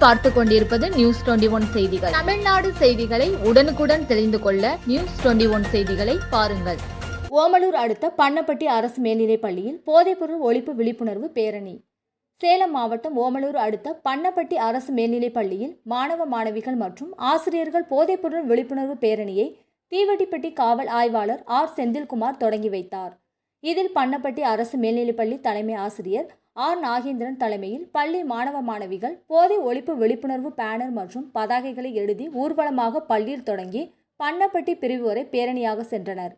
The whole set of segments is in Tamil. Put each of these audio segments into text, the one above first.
நீங்கள் பார்த்து கொண்டிருப்பது நியூஸ் 21 செய்திகள். தமிழ்நாடு செய்திகளை உடனுக்குடன் தெரிந்து கொள்ள நியூஸ் 21 செய்திகளை பாருங்கள். ஓமலூர் அடுத்த பண்ணப்பட்டி அரசு மேல்நிலைப் பள்ளியில் போதைப்பொருள் ஒழிப்பு விழிப்புணர்வு பேரணி. சேலம் மாவட்டம் ஓமலூர் அடுத்த பண்ணப்பட்டி அரசு மேல்நிலைப் பள்ளியில் மாணவ மாணவிகள் மற்றும் ஆசிரியர்கள் போதைப்பொருள் விழிப்புணர்வு பேரணியை தீவட்டிப்பட்டி காவல் ஆய்வாளர் ஆர் செந்தில்குமார் தொடங்கி வைத்தார். இதில் பண்ணப்பட்டி அரசு மேல்நிலைப்பள்ளி தலைமை ஆசிரியர் ஆர் நாகேந்திரன் தலைமையில் பள்ளி மாணவ மாணவிகள் போதை ஒழிப்பு விழிப்புணர்வு பேனர் மற்றும் பதாகைகளை எழுதி ஊர்வலமாக பள்ளியில் தொடங்கி பண்ணப்பட்டி பிரிவு வரை பேரணியாக சென்றனர்.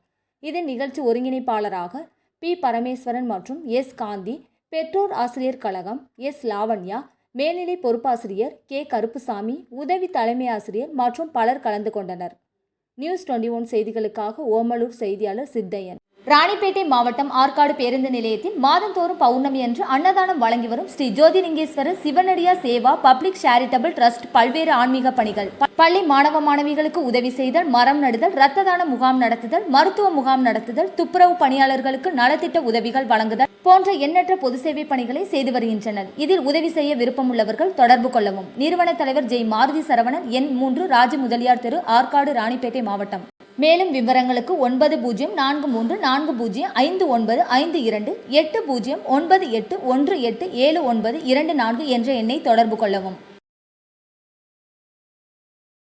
இதன் நிகழ்ச்சி ஒருங்கிணைப்பாளராக பி பரமேஸ்வரன் மற்றும் எஸ் காந்தி, பெற்றோர் ஆசிரியர் கழகம் எஸ் லாவண்யா, மேல்நிலை பொறுப்பாசிரியர் கே கருப்புசாமி, உதவி தலைமை ஆசிரியர் மற்றும் பலர் கலந்து கொண்டனர். நியூஸ் 21 செய்திகளுக்காக ஓமலூர் செய்தியாளர் சித்தையன். ராணிப்பேட்டை மாவட்டம் ஆற்காடு பேருந்து நிலையத்தில் மாதந்தோறும் பௌர்ணமி அன்று அன்னதானம் வழங்கி வரும் Sri Jothilingeswarar சிவனடியா Seva public charitable trust பல்வேறு ஆன்மீக பணிகள், பள்ளி மாணவ மாணவிகளுக்கு உதவி செய்தல், மரம் நடுதல், இரத்த தான முகாம் நடத்துதல், மருத்துவ முகாம் நடத்துதல், துப்புரவு பணியாளர்களுக்கு நலத்திட்ட உதவிகள் வழங்குதல் போன்ற எண்ணற்ற பொது சேவை பணிகளை செய்து வருகின்றனர். இதில் உதவி செய்ய விருப்பமுள்ளவர்கள் தொடர்பு கொள்ளவும். நிறுவன தலைவர் ஜெய் மாருதி சரவணன், எண் 3, ராஜ முதலியார் தெரு, ஆற்காடு, ராணிப்பேட்டை மாவட்டம். மேலும் விவரங்களுக்கு 9040405952 809818187924 என்ற எண்ணை தொடர்பு கொள்ளவும்.